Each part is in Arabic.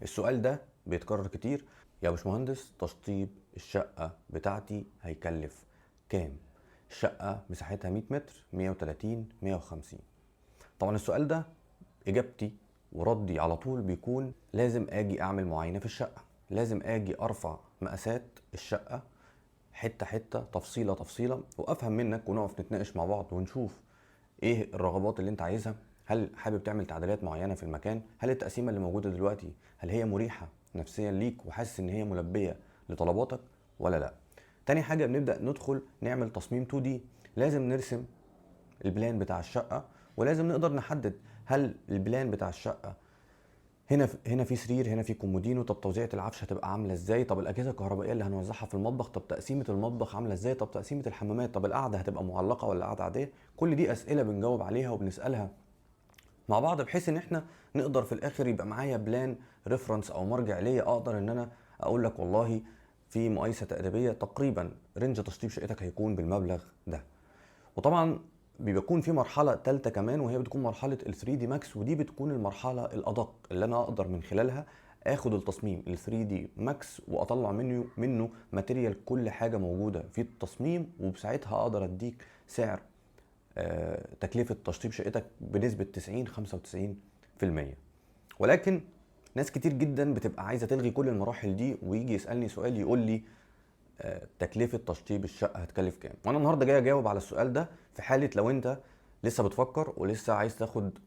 السؤال ده بيتكرر كتير. يا باشمهندس، تشطيب الشقة بتاعتي هيكلف كام؟ الشقة مساحتها 100 متر، 130، 150. طبعا السؤال ده اجابتي وردي على طول بيكون لازم اجي اعمل معاينة في الشقة، لازم اجي ارفع مقاسات الشقة حتة حتة، تفصيلة تفصيلة، وافهم منك ونقف نتناقش مع بعض ونشوف ايه الرغبات اللي انت عايزها. هل حابب تعمل تعديلات معينة في المكان؟ هل التقسيمة اللي موجودة دلوقتي هل هي مريحة نفسيا ليك وحاسس ان هي ملبية لطلباتك ولا لا؟ تاني حاجة بنبدأ ندخل نعمل تصميم 2D. لازم نرسم البلان بتاع الشقة، ولازم نقدر نحدد هل البلان بتاع الشقة هنا في سرير، هنا في كومودينو، طب توزيعة العفش هتبقى عاملة ازاي، طب الأجهزة الكهربائية اللي هنوزعها في المطبخ، طب تقسيمة المطبخ عاملة ازاي، طب تقسيمة الحمامات، طب القعدة هتبقى معلقة ولا قعدة عادية. كل دي أسئلة بنجاوب عليها وبنسألها مع بعض، بحيث ان احنا نقدر في الاخر يبقى معايا بلان ريفرنس او مرجع ليا، اقدر ان انا اقول لك والله في مقايسة تقريبية تقريبا رينج تشطيب شقتك هيكون بالمبلغ ده. وطبعا بيكون في مرحله ثالثه كمان، وهي بتكون مرحله ال 3 دي ماكس، ودي بتكون المرحله الادق اللي انا اقدر من خلالها اخد التصميم ال 3 دي ماكس واطلع منه ماتيريال كل حاجه موجوده في التصميم، وبساعتها اقدر اديك سعر تكلفه تشطيب شقتك بنسبه 90 95%. ولكن ناس كتير جدا بتبقى عايزه تلغي كل المراحل دي، ويجي يسالني سؤال يقول لي تكلفة تشطيب الشقة هتكلف كام؟ وانا النهارده جاي اجاوب على السؤال ده في حالة لو انت لسه بتفكر ولسه عايز تاخد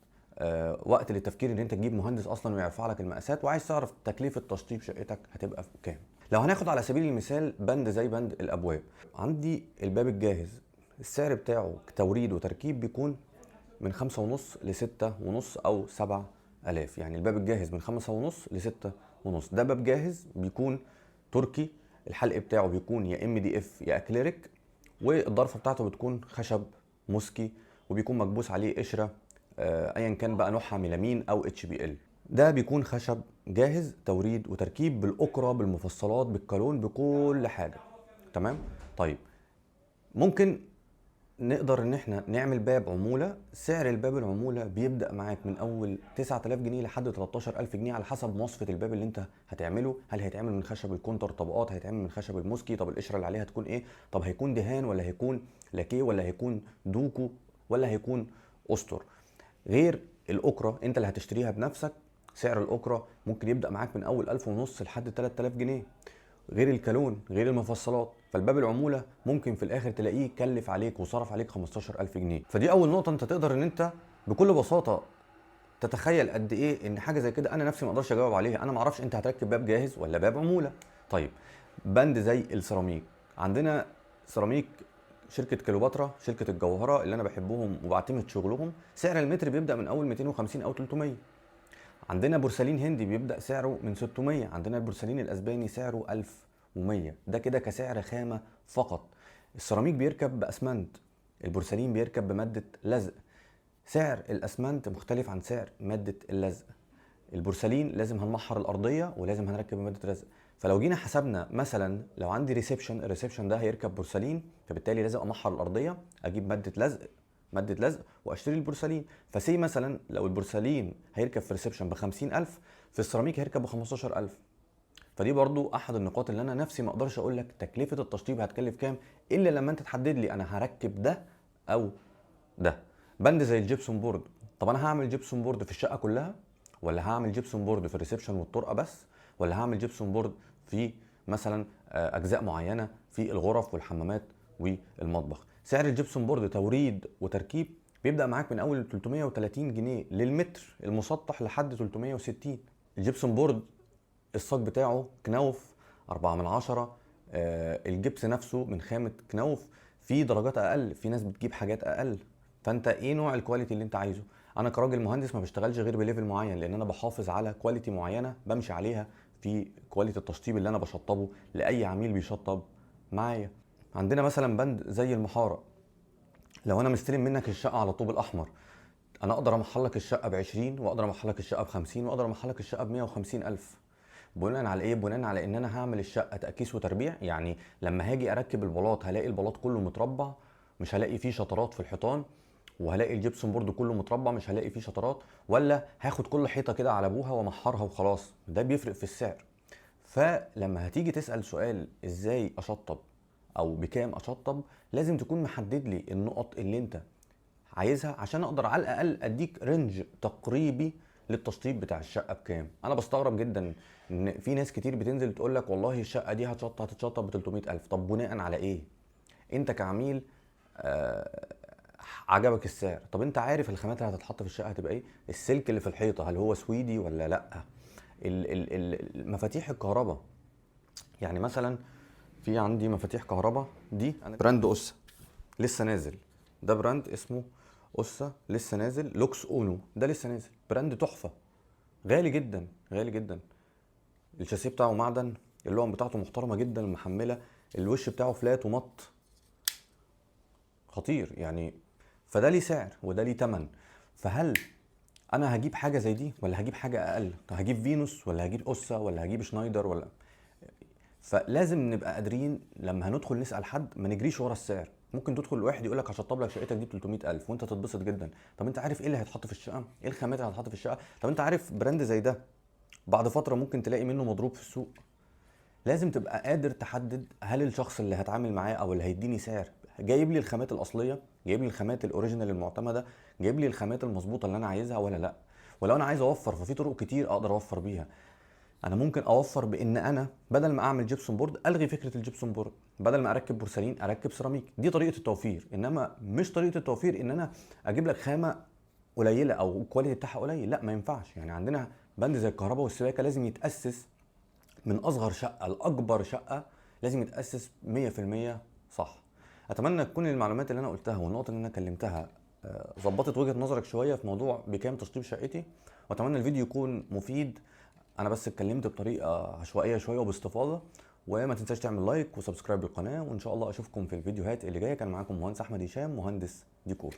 وقت للتفكير ان انت تجيب مهندس اصلا ويرفع لك المقاسات، وعايز تعرف تكلفة تشطيب شقتك هتبقى كام. لو هناخد على سبيل المثال بند زي بند الابواب، عندي الباب الجاهز السعر بتاعه توريد وتركيب بيكون من 5.5 ل6.5 او 7,000. يعني الباب الجاهز من 5.5 ل6.5. ده باب جاهز بيكون تركي، الحلق بتاعه بيكون يا MDF يا اكليريك، والضرفه بتاعته بتكون خشب موسكي، وبيكون مكبوس عليه قشره ايا كان بقى نوعها ميلامين او HBL. ده بيكون خشب جاهز توريد وتركيب بالاكره بالمفصلات بالكالون بكل حاجه. تمام. طيب ممكن نقدر ان احنا نعمل باب عمولة. سعر الباب العمولة بيبدأ معاك من اول 9000 جنيه لحد 13000 جنيه على حسب مواصفة الباب اللي انت هتعمله. هل هيتعمل من خشب الكونتر طبقات، هيتعمل من خشب الموسكي، طب القشرة اللي عليها هتكون ايه، طب هيكون دهان ولا هيكون لاكيه ولا هيكون دوكو ولا هيكون استر. غير الأكرة انت اللي هتشتريها بنفسك، سعر الأكرة ممكن يبدأ معاك من اول 1500 لحد 3000 جنيه. غير الكالون غير المفصلات. فالباب العموله ممكن في الاخر تلاقيه كلف عليك وصرف عليك 15000 جنيه. فدي اول نقطه انت تقدر ان انت بكل بساطه تتخيل قد ايه ان حاجه زي كده انا نفسي ما اقدرش اجاوب عليها. انا ما اعرفش انت هتركب باب جاهز ولا باب عموله. طيب بند زي السيراميك، عندنا سيراميك شركه كليوباترا، شركه الجوهره اللي انا بحبهم وبعتمد شغلهم، سعر المتر بيبدا من اول 250 او 300. عندنا بورسلين هندي بيبدأ سعره من 600. عندنا البورسلين الأسباني سعره 1100. ده كده كسعر خامة فقط. السيراميك بيركب بأسمنت، البورسلين بيركب بمادة لزق. سعر الأسمنت مختلف عن سعر مادة اللزق. البورسلين لازم هنمحر الأرضية ولازم هنركب بمادة لزق. فلو جينا حسبنا مثلا لو عندي ريسبشن، الريسبشن ده هيركب بورسلين، فبالتالي لازم امحر الارضيه، اجيب ماده لزق واشتري البورسلين. فسي مثلا لو البورسلين هيركب في ريسبشن ب 50000، في السيراميك هيركب ب 15000. فدي برضو احد النقاط اللي انا نفسي ما اقدرش اقول لك تكلفه التشطيب هتكلف كام الا لما انت تحدد لي انا هركب ده او ده. بند زي الجبسون بورد، طب انا هعمل جبسون بورد في الشقه كلها، ولا هعمل جبسون بورد في الريسبشن والطرقه بس، ولا هعمل جبسون بورد في مثلا اجزاء معينه في الغرف والحمامات والمطبخ. سعر الجبسون بورد توريد وتركيب بيبدا معاك من اول 330 جنيه للمتر المسطح لحد 360. الجبسون بورد الصاج بتاعه كناوف 4 من 10. الجبس نفسه من خامة كناوف. في درجات اقل، في ناس بتجيب حاجات اقل. فانت ايه نوع الكواليتي اللي انت عايزه؟ انا كراجل مهندس ما بشتغلش غير بليفل معين، لان انا بحافظ على كواليتي معينة بمشي عليها في كواليتي التشطيب اللي انا بشطبه لاي عميل بيشطب معايا. عندنا مثلا بند زي المحارة. لو انا مستلم منك الشقة على طوب الاحمر، انا اقدر امحر لك الشقة ب20، واقدر امحر لك الشقة ب50، واقدر امحر لك الشقة ب150,000. بناء على ايه؟ بناء على ان انا هعمل الشقه تاكيس وتربيع. يعني لما هاجي اركب البلاط هلاقي البلاط كله متربع، مش هلاقي فيه شطرات في الحيطان، وهلاقي الجبسون بورد كله متربع مش هلاقي فيه شطرات، ولا هاخد كل حيطه كده على ابوها وامحرها وخلاص؟ ده بيفرق في السعر. فلما هتيجي تسال سؤال ازاي اشطب او بكام اشطب، لازم تكون محدد لي النقط اللي انت عايزها عشان اقدر على الاقل اديك رينج تقريبي للتشطيب بتاع الشقه بكام. انا بستغرب جدا ان في ناس كتير بتنزل تقول لك والله الشقه دي هتتشطب ب 300,000. طب بناء على ايه؟ انت كعميل عجبك السعر، طب انت عارف الخامات اللي هتتحط في الشقه هتبقى ايه؟ السلك اللي في الحيطه هل هو سويدي ولا لا؟ مفاتيح الكهرباء، يعني مثلا في عندي مفاتيح كهرباء دي براند اوسا لسه نازل، ده براند اسمه اوسا لسه نازل، لوكس اونو ده لسه نازل، براند تحفه، غالي جدا غالي جدا. الشاسيه بتاعه معدن، اللوحه بتاعته محترمه جدا محمله، الوش بتاعه فلات ومط خطير يعني. فده ليه سعر وده ليه تمن. فهل انا هجيب حاجه زي دي ولا هجيب حاجه اقل؟ هجيب فينوس ولا هجيب اوسا ولا هجيب شنايدر ولا؟ فلازم نبقى قادرين لما هندخل نسال حد ما نجريش ورا السعر. ممكن تدخل واحد يقول لك هشطب لك شقتك دي ب 300,000 وانت تتبسط جدا. طب انت عارف ايه اللي هيتحط في الشقه؟ ايه الخامات اللي هتتحط في الشقه؟ طب انت عارف براند زي ده بعد فتره ممكن تلاقي منه مضروب في السوق؟ لازم تبقى قادر تحدد هل الشخص اللي هتعامل معاه او اللي هيديني سعر جايب لي الخامات الاصليه، جايب لي الخامات الاوريجينال المعتمده، جايب لي الخامات المظبوطه اللي انا عايزها ولا لا. ولو انا عايز اوفر ففي طرق كتير اقدر اوفر بيها. انا ممكن اوفر بان انا بدل ما اعمل جبسون بورد الغي فكره الجبسون بورد، بدل ما اركب بورسلين اركب سيراميك. دي طريقه التوفير، انما مش طريقه التوفير ان انا اجيب لك خامه قليله او الكواليتي بتاعها قليل. لا ما ينفعش. يعني عندنا بند زي الكهرباء والسباكه لازم يتاسس من اصغر شقه لاكبر شقه، لازم يتاسس 100% صح. اتمنى تكون المعلومات اللي انا قلتها والنقط اللي انا كلمتها ظبطت وجهه نظرك شويه في موضوع بكام تشطيب شقتي، واتمنى الفيديو يكون مفيد. انا بس اتكلمت بطريقه عشوائيه شويه وباستفاضه. وما تنساش تعمل لايك وسبسكرايب للقناه، وان شاء الله اشوفكم في الفيديوهات اللي جايه. كان معاكم مهندس احمد هشام، مهندس ديكور.